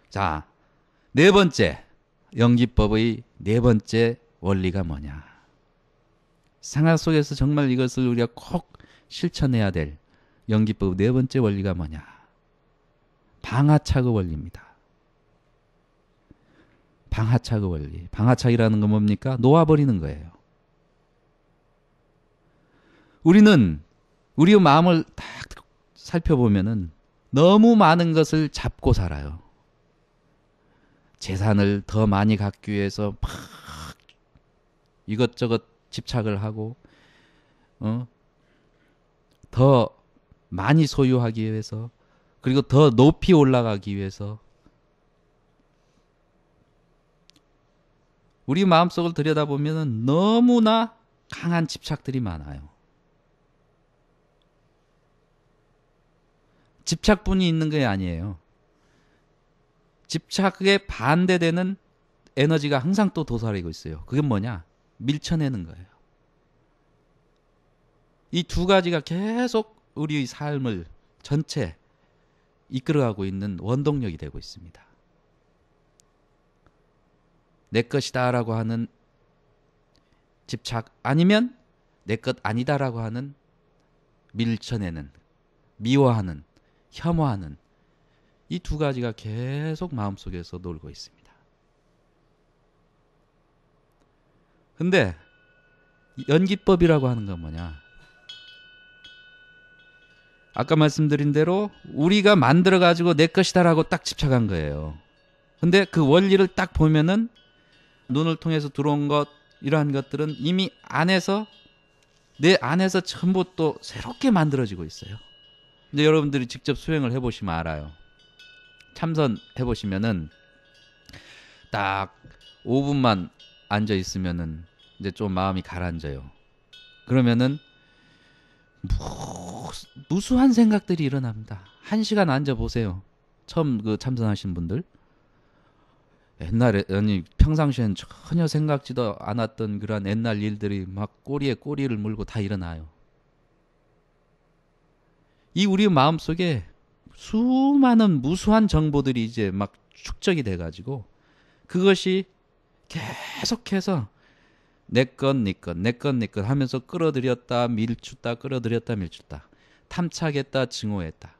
자, 네 번째, 연기법의 네 번째 원리가 뭐냐? 생활 속에서 정말 이것을 우리가 꼭 실천해야 될 연기법 네 번째 원리가 뭐냐? 방아차그 원리입니다. 방아차그 원리. 방아차기라는 건 뭡니까? 놓아버리는 거예요. 우리는 우리의 마음을 딱 살펴보면은 너무 많은 것을 잡고 살아요. 재산을 더 많이 갖기 위해서 막 이것저것 집착을 하고, 더 많이 소유하기 위해서, 그리고 더 높이 올라가기 위해서 우리 마음속을 들여다보면 너무나 강한 집착들이 많아요. 집착뿐이 있는 게 아니에요. 집착에 반대되는 에너지가 항상 또 도사리고 있어요. 그게 뭐냐? 밀쳐내는 거예요. 이 두 가지가 계속 우리의 삶을 전체 이끌어가고 있는 원동력이 되고 있습니다. 내 것이다라고 하는 집착, 아니면 내 것 아니다라고 하는 밀쳐내는, 미워하는, 혐오하는 이 두 가지가 계속 마음속에서 놀고 있습니다. 근데 연기법이라고 하는 건 뭐냐? 아까 말씀드린 대로 우리가 만들어가지고 내 것이다라고 딱 집착한 거예요. 근데 그 원리를 딱 보면은 눈을 통해서 들어온 것, 이러한 것들은 이미 안에서, 내 안에서 전부 또 새롭게 만들어지고 있어요. 근데 여러분들이 직접 수행을 해보시면 알아요. 참선해보시면은 딱 5분만 앉아있으면은 이제 좀 마음이 가라앉아요. 그러면은 무수한 생각들이 일어납니다. 1시간 앉아보세요. 처음 그 참선하신 분들. 옛날에, 아니, 평상시엔 전혀 생각지도 않았던 그런 옛날 일들이 막 꼬리에 꼬리를 물고 다 일어나요. 이 우리 마음속에 수많은 무수한 정보들이 이제 막 축적이 돼가지고 그것이 계속해서 내 것, 네 것, 내 것, 네 것 하면서 끌어들였다, 밀쳤다, 끌어들였다, 밀쳤다. 탐착했다, 증오했다.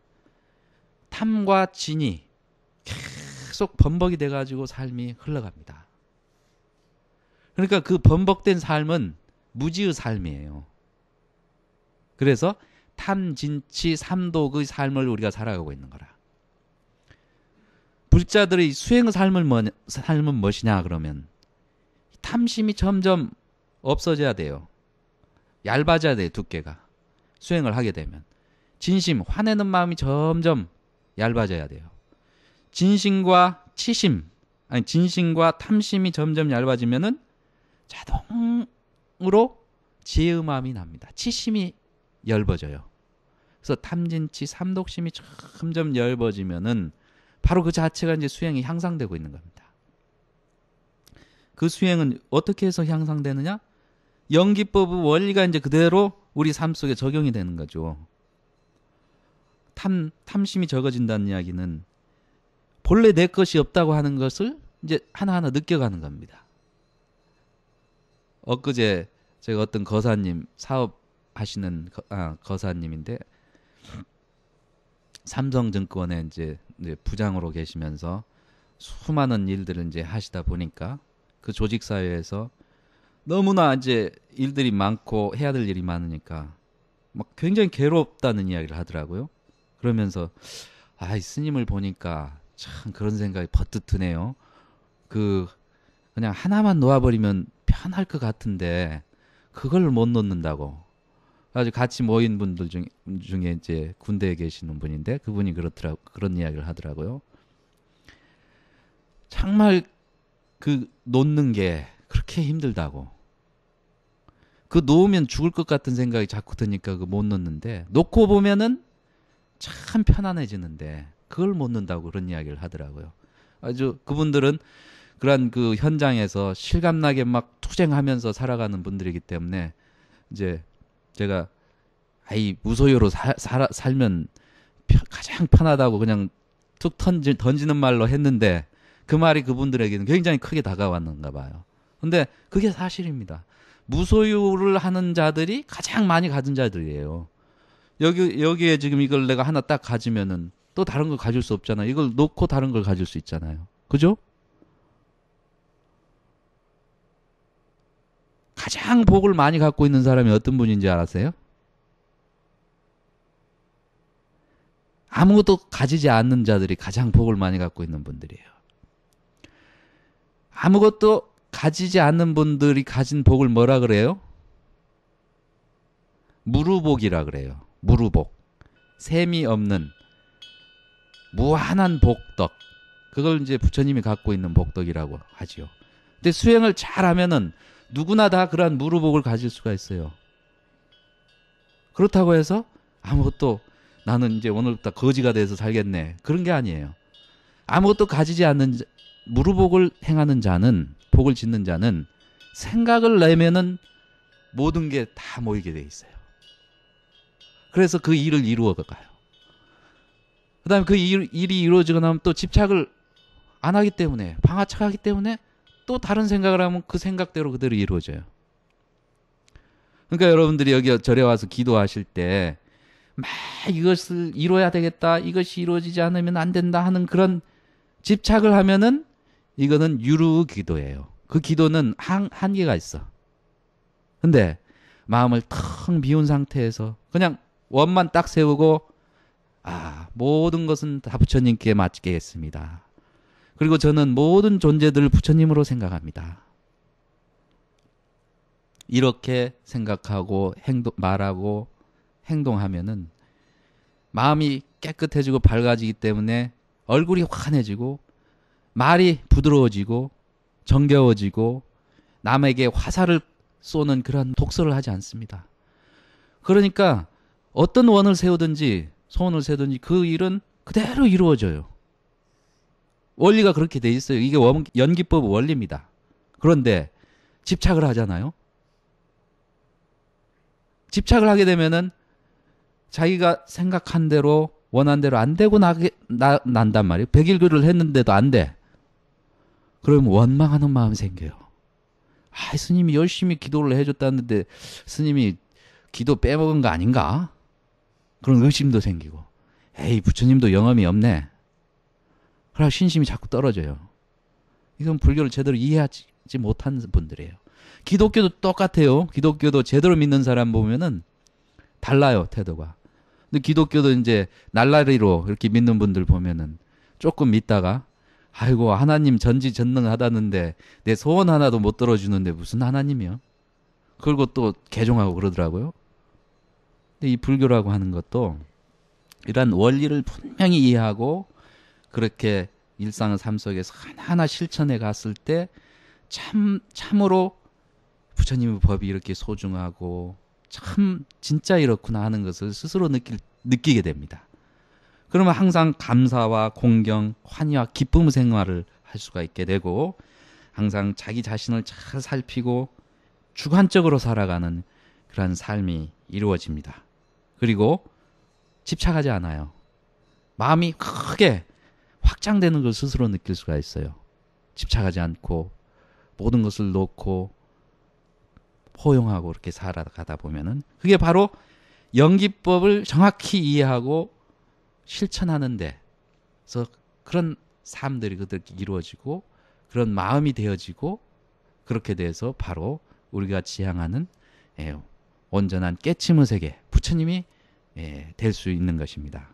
탐과 진이 계속 번복이 돼가지고 삶이 흘러갑니다. 그러니까 그 번복된 삶은 무지의 삶이에요. 그래서 탐진치 삼독의 삶을 우리가 살아가고 있는 거라. 불자들의 수행의 삶은 무엇이냐 그러면 탐심이 점점 없어져야 돼요. 얇아져야 돼요. 두께가. 수행을 하게 되면. 진심, 화내는 마음이 점점 얇아져야 돼요. 진심과 치심, 아니 진심과 탐심이 점점 얇아지면은 자동으로 지혜의 마음이 납니다. 치심이 얇아져요. 그래서 탐진치 삼독심이 점점 얇아지면은 바로 그 자체가 이제 수행이 향상되고 있는 겁니다. 그 수행은 어떻게 해서 향상되느냐? 연기법의 원리가 이제 그대로 우리 삶 속에 적용이 되는 거죠. 탐심이 적어진다는 이야기는 본래 내 것이 없다고 하는 것을 이제 하나하나 느껴가는 겁니다. 엊그제 제가 어떤 거사님, 사업하시는 거사님인데 삼성증권에 이제 부장으로 계시면서 수많은 일들을 이제 하시다 보니까 그 조직 사회에서 너무나 이제 일들이 많고 해야 될 일이 많으니까 막 굉장히 괴롭다는 이야기를 하더라고요. 그러면서 이 스님을 보니까 참 그런 생각이 버뜩 드네요. 그냥 하나만 놓아버리면 편할 것 같은데 그걸 못 놓는다고. 아주 같이 모인 분들 중에 이제 군대에 계시는 분인데 그분이 그런 이야기를 하더라고요. 정말 그 놓는 게 그렇게 힘들다고. 그 놓으면 죽을 것 같은 생각이 자꾸 드니까 그 못 놓는데 놓고 보면은 참 편안해지는데 그걸 못 놓는다고 그런 이야기를 하더라고요. 아주 그분들은 그런 그 현장에서 실감나게 막 투쟁하면서 살아가는 분들이기 때문에 이제 제가 무소유로 살면 가장 편하다고 그냥 툭 던지는 말로 했는데 그 말이 그분들에게는 굉장히 크게 다가왔는가 봐요. 근데 그게 사실입니다. 무소유를 하는 자들이 가장 많이 가진 자들이에요. 여기에 지금 이걸 내가 하나 딱 가지면은 또 다른 걸 가질 수 없잖아요. 이걸 놓고 다른 걸 가질 수 있잖아요. 그죠? 가장 복을 많이 갖고 있는 사람이 어떤 분인지 아세요? 아무것도 가지지 않는 자들이 가장 복을 많이 갖고 있는 분들이에요. 아무것도 가지지 않는 분들이 가진 복을 뭐라 그래요? 무루복이라 그래요. 무루복. 셈이 없는 무한한 복덕. 그걸 이제 부처님이 갖고 있는 복덕이라고 하지요. 근데 수행을 잘하면은 누구나 다 그러한 무루복을 가질 수가 있어요. 그렇다고 해서 아무것도 나는 이제 오늘부터 거지가 돼서 살겠네. 그런 게 아니에요. 아무것도 가지지 않는 무루복을 행하는 자는, 복을 짓는 자는 생각을 내면은 모든 게 다 모이게 돼 있어요. 그래서 그 일을 이루어 가요. 그 다음에 그 일이 이루어지고 나면 또 집착을 안 하기 때문에, 방아착하기 때문에 또 다른 생각을 하면 그 생각대로 그대로 이루어져요. 그러니까 여러분들이 여기 절에 와서 기도하실 때 막 이것을 이루어야 되겠다, 이것이 이루어지지 않으면 안 된다 하는 그런 집착을 하면은 이거는 유루 기도예요. 그 기도는 한계가 있어. 근데 마음을 텅 비운 상태에서 그냥 원만 딱 세우고 모든 것은 다 부처님께 맡기겠습니다. 그리고 저는 모든 존재들을 부처님으로 생각합니다. 이렇게 생각하고 말하고 행동하면은 마음이 깨끗해지고 밝아지기 때문에 얼굴이 환해지고 말이 부드러워지고 정겨워지고 남에게 화살을 쏘는 그런 독설을 하지 않습니다. 그러니까 어떤 원을 세우든지 소원을 세우든지 그 일은 그대로 이루어져요. 원리가 그렇게 돼 있어요. 이게 연기법 원리입니다. 그런데 집착을 하잖아요. 집착을 하게 되면은 자기가 생각한 대로 원한 대로 안 되고 난단 말이에요. 100일교를 했는데도 안 돼. 그러면 원망하는 마음이 생겨요. 스님이 열심히 기도를 해줬다는데 스님이 기도 빼먹은 거 아닌가? 그런 의심도 생기고, 부처님도 영험이 없네. 그러고 신심이 자꾸 떨어져요. 이건 불교를 제대로 이해하지 못한 분들이에요. 기독교도 똑같아요. 기독교도 제대로 믿는 사람 보면은 달라요, 태도가. 근데 기독교도 이제 날라리로 이렇게 믿는 분들 보면은 조금 믿다가 아이고 하나님 전지전능하다는데 내 소원 하나도 못 들어주는데 무슨 하나님이요? 그리고 또 개종하고 그러더라고요. 근데 이 불교라고 하는 것도 이러한 원리를 분명히 이해하고 그렇게 일상 삶 속에서 하나하나 실천해 갔을 때 참으로 부처님의 법이 이렇게 소중하고 참 진짜 이렇구나 하는 것을 스스로 느끼게 됩니다. 그러면 항상 감사와 공경, 환희와 기쁨의 생활을 할 수가 있게 되고 항상 자기 자신을 잘 살피고 주관적으로 살아가는 그런 삶이 이루어집니다. 그리고 집착하지 않아요. 마음이 크게 확장되는 걸 스스로 느낄 수가 있어요. 집착하지 않고 모든 것을 놓고 포용하고 이렇게 살아가다 보면은 그게 바로 연기법을 정확히 이해하고 실천하는데 그래서 그런 삶들이 그들께 이루어지고 그런 마음이 되어지고 그렇게 돼서 바로 우리가 지향하는 온전한 깨침의 세계 부처님이 될 수 있는 것입니다.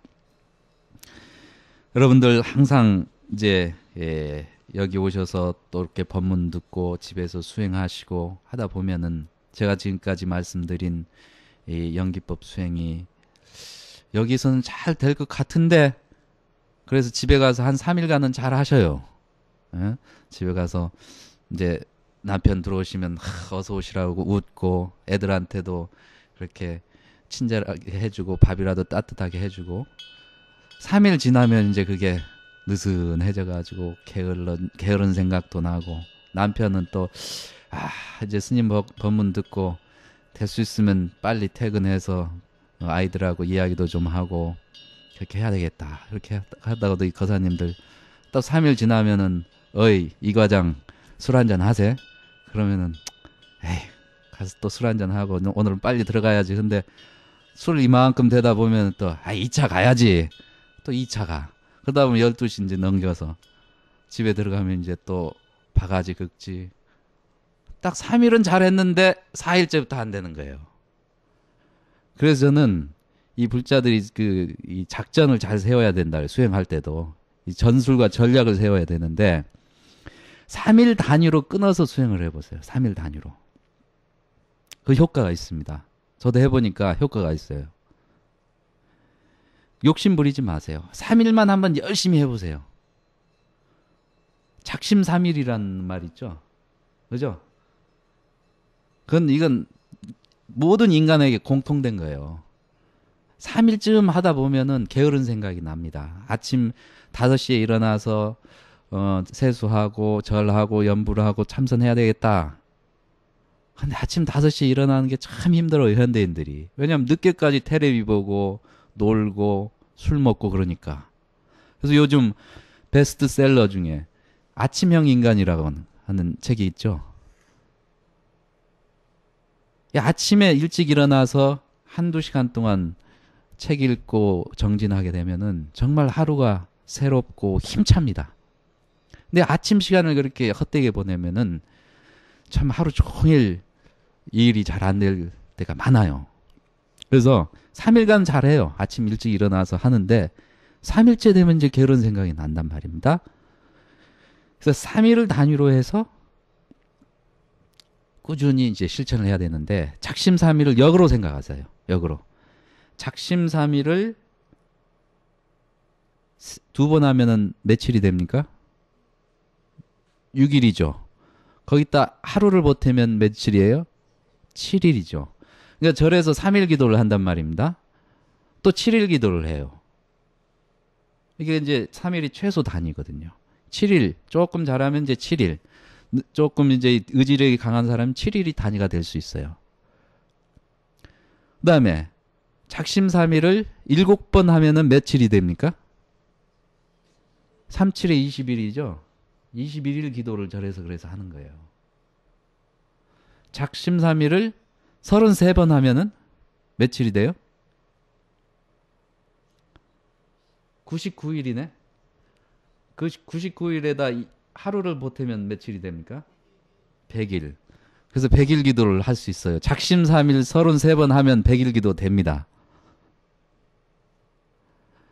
여러분들 항상 이제 여기 오셔서 또 이렇게 법문 듣고 집에서 수행하시고 하다 보면은 제가 지금까지 말씀드린 이 연기법 수행이 여기서는 잘 될 것 같은데 그래서 집에 가서 한 3일간은 잘 하셔요. 집에 가서 이제 남편 들어오시면 어서 오시라고 웃고 애들한테도 그렇게 친절하게 해주고 밥이라도 따뜻하게 해주고 3일 지나면 이제 그게 느슨해져가지고 게으른 생각도 나고 남편은 또 이제 스님 법문 듣고 될 수 있으면 빨리 퇴근해서 아이들하고 이야기도 좀 하고 그렇게 해야 되겠다. 이렇게 하다가도 이 거사님들 또 3일 지나면은 어이 이 과장 술 한잔 하세. 그러면은 에이 가서 또 술 한잔 하고 오늘은 빨리 들어가야지. 근데 술 이만큼 되다 보면 또 2차 가야지. 또 2차 가. 그러다 보면 12시 이제 넘겨서 집에 들어가면 이제 또 바가지 긁지. 딱 3일은 잘했는데 4일째부터 안 되는 거예요. 그래서 저는 이 불자들이 이 작전을 잘 세워야 된다. 수행할 때도 이 전술과 전략을 세워야 되는데 3일 단위로 끊어서 수행을 해보세요. 3일 단위로. 그 효과가 있습니다. 저도 해보니까 효과가 있어요. 욕심 부리지 마세요. 3일만 한번 열심히 해보세요. 작심 3일이란 말 있죠? 그죠? 이건 모든 인간에게 공통된 거예요. 3일쯤 하다 보면은 게으른 생각이 납니다. 아침 5시에 일어나서 세수하고 절하고 연부를 하고 참선해야 되겠다. 근데 아침 5시에 일어나는 게 참 힘들어요, 현대인들이. 왜냐하면 늦게까지 텔레비 보고 놀고 술 먹고 그러니까. 그래서 요즘 베스트셀러 중에 아침형 인간이라고 하는 책이 있죠. 아침에 일찍 일어나서 한두 시간 동안 책 읽고 정진하게 되면은 정말 하루가 새롭고 힘찹니다. 근데 아침 시간을 그렇게 헛되게 보내면은 참 하루 종일 일이 잘 안 될 때가 많아요. 그래서 3일간 잘해요. 아침 일찍 일어나서 하는데 3일째 되면 이제 게으른 생각이 난단 말입니다. 그래서 3일을 단위로 해서 꾸준히 이제 실천을 해야 되는데 작심삼일을 역으로 생각하세요. 역으로. 작심삼일을 2번 하면은 며칠이 됩니까? 6일이죠. 거기다 하루를 보태면 며칠이에요? 7일이죠. 그러니까 절에서 3일 기도를 한단 말입니다. 또 7일 기도를 해요. 이게 이제 3일이 최소 단위거든요. 7일, 조금 잘하면 이제 7일. 조금 이제 의지력이 강한 사람은 7일이 단위가 될 수 있어요. 그 다음에 작심삼일을 7번 하면은 며칠이 됩니까? 3, 7에 21이죠. 21일 기도를 절에서 그래서 하는 거예요. 작심삼일을 33번 하면은 며칠이 돼요? 99일이네. 그 99일에다 하루를 보태면 며칠이 됩니까? 100일. 그래서 100일 기도를 할 수 있어요. 작심삼일 33번 하면 100일 기도 됩니다.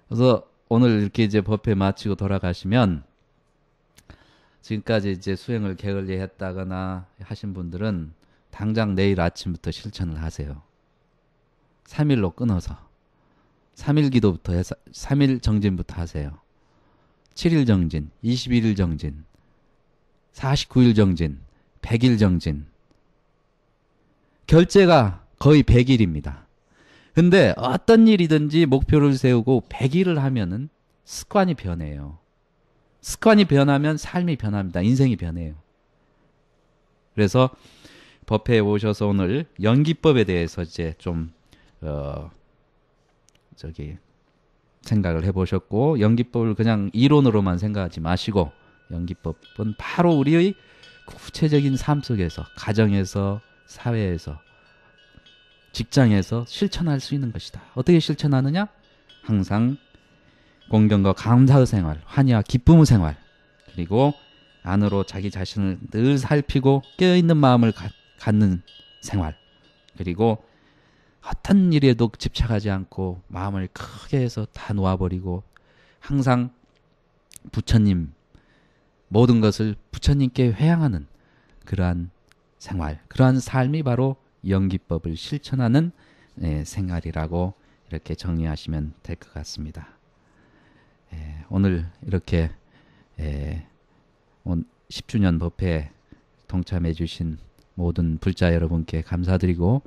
그래서 오늘 이렇게 이제 법회 마치고 돌아가시면 지금까지 이제 수행을 게을리 했다거나 하신 분들은 당장 내일 아침부터 실천을 하세요. 3일로 끊어서. 3일 기도부터 해서 3일 정진부터 하세요. 7일 정진, 21일 정진, 49일 정진, 100일 정진. 결제가 거의 100일입니다. 근데 어떤 일이든지 목표를 세우고 100일을 하면은 습관이 변해요. 습관이 변하면 삶이 변합니다. 인생이 변해요. 그래서 법회에 오셔서 오늘 연기법에 대해서 이제 좀 생각을 해보셨고, 연기법을 그냥 이론으로만 생각하지 마시고 연기법은 바로 우리의 구체적인 삶 속에서, 가정에서, 사회에서, 직장에서 실천할 수 있는 것이다. 어떻게 실천하느냐? 항상 공경과 감사의 생활, 환희와 기쁨의 생활, 그리고 안으로 자기 자신을 늘 살피고 깨어있는 마음을 갖는 생활, 그리고 어떤 일에도 집착하지 않고 마음을 크게 해서 다 놓아버리고 항상 부처님, 모든 것을 부처님께 회향하는 그러한 생활, 그러한 삶이 바로 연기법을 실천하는 생활이라고 이렇게 정리하시면 될 것 같습니다. 오늘 이렇게 10주년 법회에 동참해 주신 모든 불자 여러분께 감사드리고,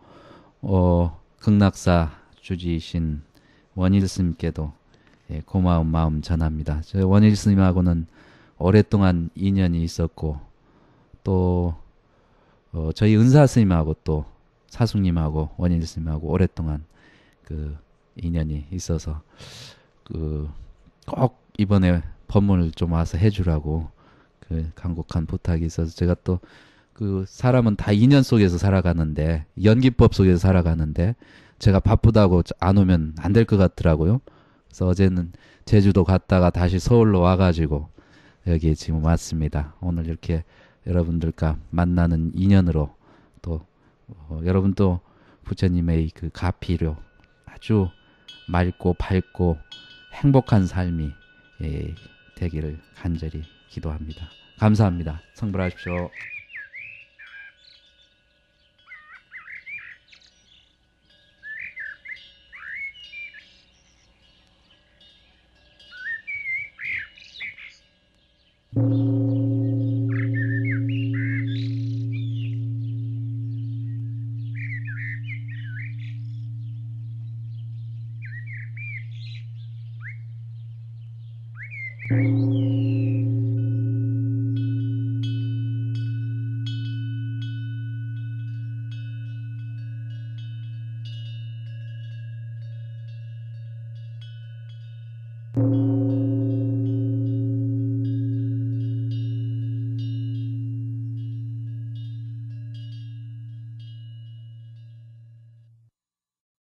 극락사 주지이신 원일 스님께도 고마운 마음 전합니다. 저 원일 스님하고는 오랫동안 인연이 있었고, 또 저희 은사 스님하고 또 사숙님하고 원일 스님하고 오랫동안 그 인연이 있어서 꼭 이번에 법문을 좀 와서 해주라고 그 간곡한 부탁이 있어서 제가 또 그 사람은 다 인연 속에서 살아가는데 연기법 속에서 살아가는데 제가 바쁘다고 안 오면 안 될 것 같더라고요. 그래서 어제는 제주도 갔다가 다시 서울로 와가지고 여기 지금 왔습니다. 오늘 이렇게 여러분들과 만나는 인연으로 또 여러분도 부처님의 그 가피로 아주 맑고 밝고 행복한 삶이 되기를 간절히 기도합니다. 감사합니다. 성불하십시오.